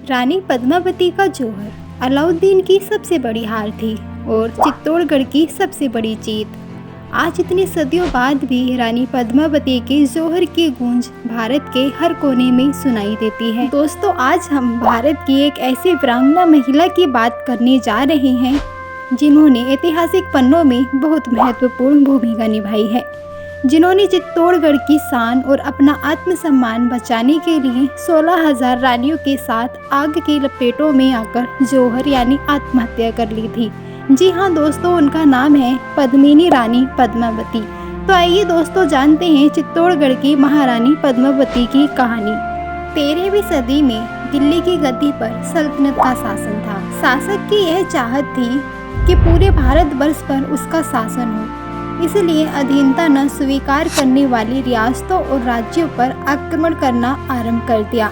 रानी पद्मावती का जौहर अलाउद्दीन की सबसे बड़ी हार थी और चित्तौड़गढ़ की सबसे बड़ी जीत। आज इतने सदियों बाद भी रानी पद्मावती के जौहर की गूंज भारत के हर कोने में सुनाई देती है। दोस्तों, आज हम भारत की एक ऐसी वीरांगना महिला की बात करने जा रहे हैं जिन्होंने ऐतिहासिक पन्नों में बहुत महत्वपूर्ण भूमिका निभाई है, जिन्होंने चित्तौड़गढ़ की शान और अपना आत्मसम्मान बचाने के लिए 16,000 रानियों के साथ आग की लपेटों में आकर जौहर यानी आत्महत्या कर ली थी। जी हाँ दोस्तों, उनका नाम है पद्मिनी रानी पद्मावती। तो आइए दोस्तों जानते हैं चित्तौड़गढ़ की महारानी पद्मावती की कहानी। 13वीं सदी में दिल्ली की गद्दी पर सल्तनत का शासन था। शासक की यह चाहत थी कि पूरे भारतवर्ष पर उसका शासन हो, इसलिए अधीनता न स्वीकार करने वाली रियासतों और राज्यों पर आक्रमण करना आरंभ कर दिया,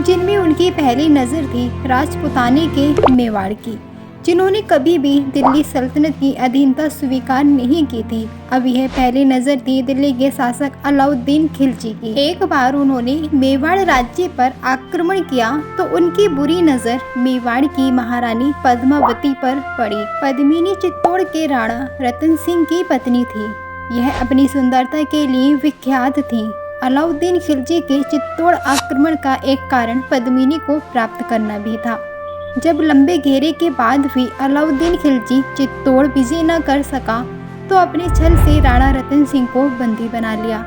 जिनमें उनकी पहली नज़र थी राजपूताने के मेवाड़ की, जिन्होंने कभी भी दिल्ली सल्तनत की अधीनता स्वीकार नहीं की थी। अब यह पहली नज़र थी दिल्ली के शासक अलाउद्दीन खिलजी की। एक बार उन्होंने मेवाड़ राज्य पर आक्रमण किया तो उनकी बुरी नज़र मेवाड़ की महारानी पद्मावती पर पड़ी। पद्मिनी चित्तौड़ के राणा रतन सिंह की पत्नी थी। यह अपनी सुंदरता के लिए विख्यात थी। अलाउद्दीन खिलजी के चित्तौड़ आक्रमण का एक कारण पद्मिनी को प्राप्त करना भी था। जब लंबे घेरे के बाद भी अलाउद्दीन खिलजी चित्तौड़ विजय न कर सका तो अपने छल से राणा रतन सिंह को बंदी बना लिया।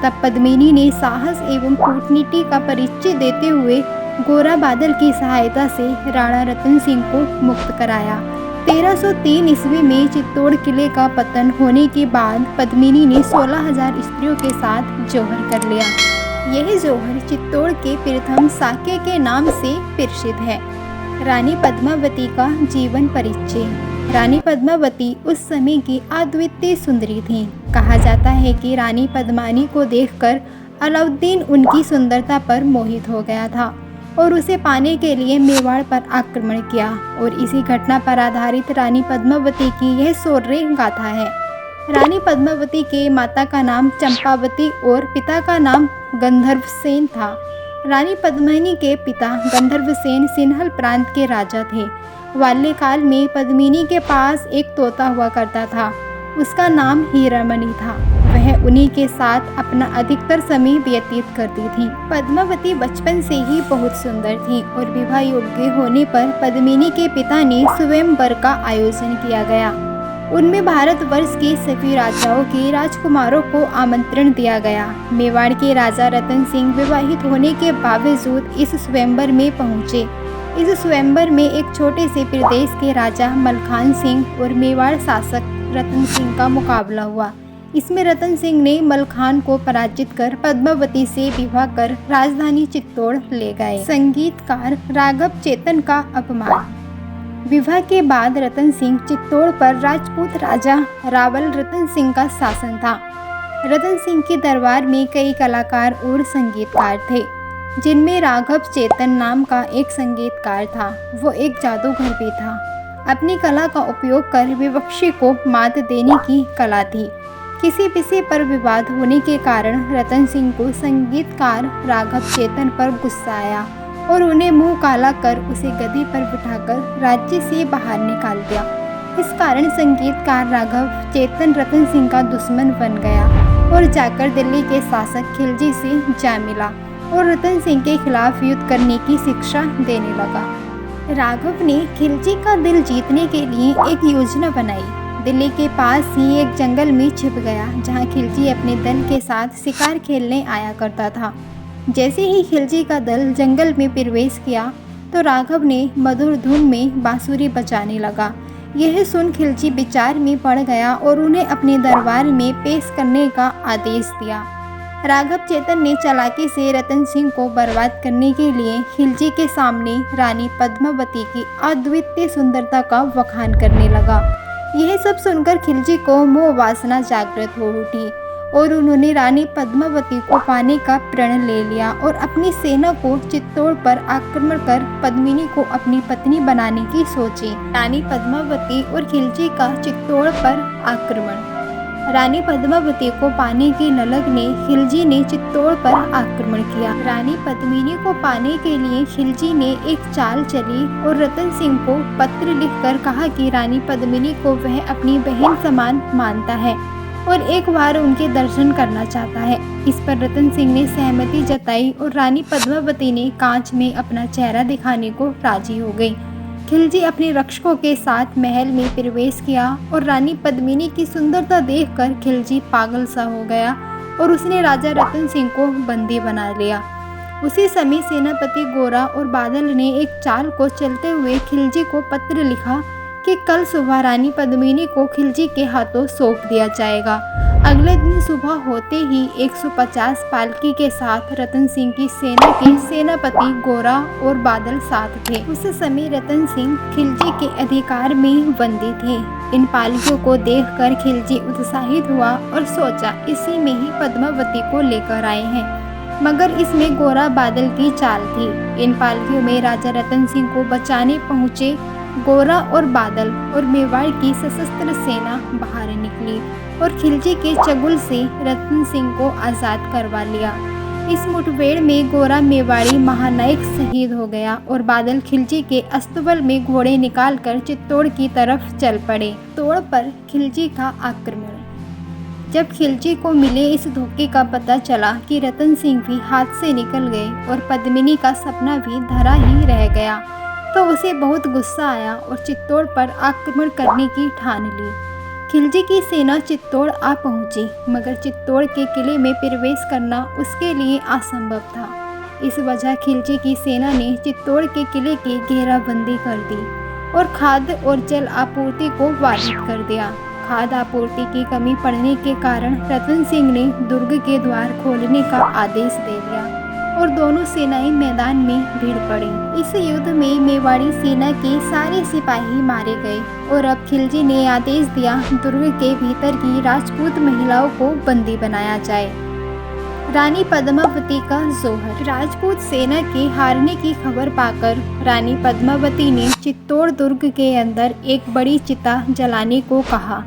तब पद्मिनी ने साहस एवं कूटनीति का परिचय देते हुए गोरा बादल की सहायता से राणा रतन सिंह को मुक्त कराया। 1303 ईस्वी में चित्तौड़ किले का पतन होने के बाद पद्मिनी ने 16,000 स्त्रियों के साथ जौहर कर लिया। यह जौहर चित्तौड़ के प्रथम साके के नाम से प्रसिद्ध है। रानी पद्मावती का जीवन परिचय। रानी पद्मावती उस समय की अद्वितीय सुंदरी थी। कहा जाता है कि रानी पद्मानी को देखकर अलाउद्दीन उनकी सुंदरता पर मोहित हो गया था और उसे पाने के लिए मेवाड़ पर आक्रमण किया। और इसी घटना पर आधारित रानी पद्मावती की यह शौर्य गाथा है। रानी पद्मावती के माता का नाम चंपावती और पिता का नाम गंधर्वसेन था। रानी पद्मिनी के पिता गंधर्वसेन सिंहल प्रांत के राजा थे। बाल्यकाल में पद्मिनी के पास एक तोता हुआ करता था। उसका नाम हीरामणि था। वह उन्हीं के साथ अपना अधिकतर समय व्यतीत करती थी। पद्मावती बचपन से ही बहुत सुंदर थी और विवाह योग्य होने पर पद्मिनी के पिता ने स्वयंवर का आयोजन किया गया। उनमें भारतवर्ष के सभी राजाओं के राजकुमारों को आमंत्रण दिया गया। मेवाड़ के राजा रतन सिंह विवाहित होने के बावजूद इस स्वयंवर में पहुंचे। इस स्वयंवर में एक छोटे से प्रदेश के राजा मलखान सिंह और मेवाड़ शासक रतन सिंह का मुकाबला हुआ। इसमें रतन सिंह ने मलखान को पराजित कर पद्मावती से विवाह कर राजधानी चित्तौड़ ले गए। संगीतकार राघव चेतन का अपमान। विवाह के बाद रतन सिंह चित्तौड़ पर राजपूत राजा रावल रतन सिंह का शासन था। रतन सिंह के दरबार में कई कलाकार और संगीतकार थे, जिनमें राघव चेतन नाम का एक संगीतकार था। वो एक जादूगर भी था। अपनी कला का उपयोग कर विपक्षी को मात देने की कला थी। किसी विषय पर विवाद होने के कारण रतन सिंह को संगीतकार राघव चेतन पर गुस्सा आया और उन्हें मुंह काला कर उसे गद्दी पर बिठाकर राज्य से बाहर निकाल दिया। इस कारण संगीतकार राघव चेतन रतन सिंह का दुश्मन बन गया और जाकर दिल्ली के शासक खिलजी से जा मिला और रतन सिंह के खिलाफ युद्ध करने की शिक्षा देने लगा। राघव ने खिलजी का दिल जीतने के लिए एक योजना बनाई। दिल्ली के पास ही एक जंगल में छिप गया, जहाँ खिलजी अपने दल के साथ शिकार खेलने आया करता था। जैसे ही खिलजी का दल जंगल में प्रवेश किया तो राघव ने मधुर धुन में बांसुरी बजाने लगा। यह सुन खिलजी विचार में पड़ गया और उन्हें अपने दरबार में पेश करने का आदेश दिया। राघव चेतन ने चालाकी से रतन सिंह को बर्बाद करने के लिए खिलजी के सामने रानी पद्मावती की अद्वितीय सुंदरता का बखान करने लगा। यह सब सुनकर खिलजी को मोह वासना जागृत हो उठी और उन्होंने रानी पद्मावती को पाने का प्रण ले लिया और अपनी सेना को चित्तौड़ पर आक्रमण कर पद्मिनी को अपनी पत्नी बनाने की सोची। रानी पद्मावती और खिलजी का चित्तौड़ पर आक्रमण। रानी पद्मावती को पाने की ललक ने खिलजी ने चित्तौड़ पर आक्रमण किया। रानी पद्मिनी को पाने के लिए खिलजी ने एक चाल चली और रतन सिंह को पत्र लिखकर कहा कि रानी पद्मिनी को वह अपनी बहन समान मानता है और एक बार उनके दर्शन करना चाहता है। इस पर रतन सिंह ने सहमति जताई और रानी पद्मावती ने कांच में अपना चेहरा दिखाने को राजी हो गई। खिलजी अपने रक्षकों के साथ महल में प्रवेश किया और रानी पद्मिनी की सुंदरता देखकर खिलजी पागल सा हो गया और उसने राजा रतन सिंह को बंदी बना लिया। उसी समय सेनापति गोरा और बादल ने एक चाल को चलते हुए खिलजी को पत्र लिखा कि कल सुबह रानी पद्मिनी को खिलजी के हाथों सौंप दिया जाएगा। अगले दिन सुबह होते ही 150 पालकी के साथ रतन सिंह की सेना के सेनापति गोरा और बादल साथ थे। उस समय रतन सिंह खिलजी के अधिकार में बंदी थे। इन पालकियों को देखकर खिलजी उत्साहित हुआ और सोचा इसी में ही पद्मावती को लेकर आए हैं, मगर इसमें गोरा बादल की चाल थी। इन पालकियों में राजा रतन सिंह को बचाने पहुँचे गोरा और बादल और मेवाड़ की सशस्त्र सेना बाहर निकली और खिलजी के चंगुल से रतन सिंह को आज़ाद करवा लिया। इस मुठभेड़ में गोरा मेवाड़ी महानायक शहीद हो गया और बादल खिलजी के अस्तबल में घोड़े निकालकर चित्तौड़ की तरफ चल पड़े। चित्तौड़ पर खिलजी का आक्रमण। जब खिलजी को मिले इस धोखे का पता चला कि रतन सिंह भी हाथ से निकल गए और पद्मिनी का सपना भी धरा ही रह गया, तो उसे बहुत गुस्सा आया और चित्तौड़ पर आक्रमण करने की ठान ली। खिलजी की सेना चित्तौड़ आ पहुंची, मगर चित्तौड़ के किले में प्रवेश करना उसके लिए असंभव था। इस वजह खिलजी की सेना ने चित्तौड़ के किले की घेराबंदी कर दी और खाद्य और जल आपूर्ति को बाधित कर दिया। खाद्य आपूर्ति की कमी पड़ने के कारण रतन सिंह ने दुर्ग के द्वार खोलने का आदेश दे दिया और दोनों सेनाएं मैदान में भीड़ पड़ी। इस युद्ध में मेवाड़ी सेना के सारे सिपाही मारे गए और अब खिलजी ने आदेश दिया दुर्ग के भीतर की राजपूत महिलाओं को बंदी बनाया जाए। रानी पद्मावती का जोहर। राजपूत सेना के हारने की खबर पाकर रानी पद्मावती ने चित्तौड़ दुर्ग के अंदर एक बड़ी चिता जलाने को कहा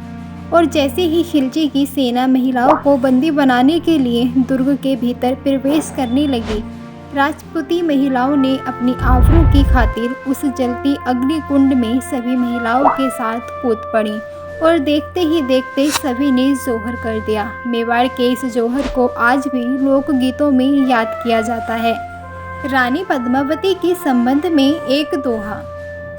और जैसे ही खिलजी की सेना महिलाओं को बंदी बनाने के लिए दुर्ग के भीतर प्रवेश करने लगी, राजपूती महिलाओं ने अपनी आबरू की खातिर उस जलती अग्निकुंड में सभी महिलाओं के साथ कूद पड़ी और देखते ही देखते सभी ने जोहर कर दिया। मेवाड़ के इस जोहर को आज भी लोकगीतों में याद किया जाता है। रानी पद्मावती के संबंध में एक दोहा।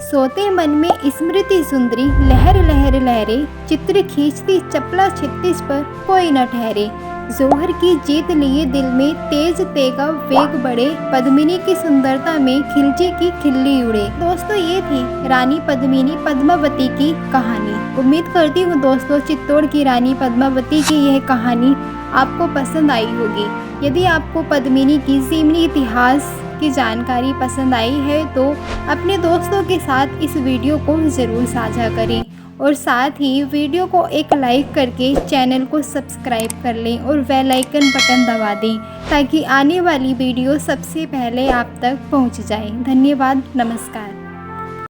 सोते मन में स्मृति सुंदरी, लहर लहर लहरे, चित्र खींचती चपला 36 पर कोई न ठहरे। जोहर की जीत लिए दिल में तेज तेगा वेग बढ़े, पद्मिनी की सुंदरता में खिलजी की खिल्ली उड़े। दोस्तों, ये थी रानी पद्मिनी पद्मावती की कहानी। उम्मीद करती हूँ दोस्तों चित्तौड़ की रानी पद्मावती की यह कहानी आपको पसंद आई होगी। यदि आपको पद्मिनी की जीवनी इतिहास की जानकारी पसंद आई है तो अपने दोस्तों के साथ इस वीडियो को ज़रूर साझा करें और साथ ही वीडियो को एक लाइक करके चैनल को सब्सक्राइब कर लें और बेल आइकन बटन दबा दें ताकि आने वाली वीडियो सबसे पहले आप तक पहुंच जाए। धन्यवाद। नमस्कार।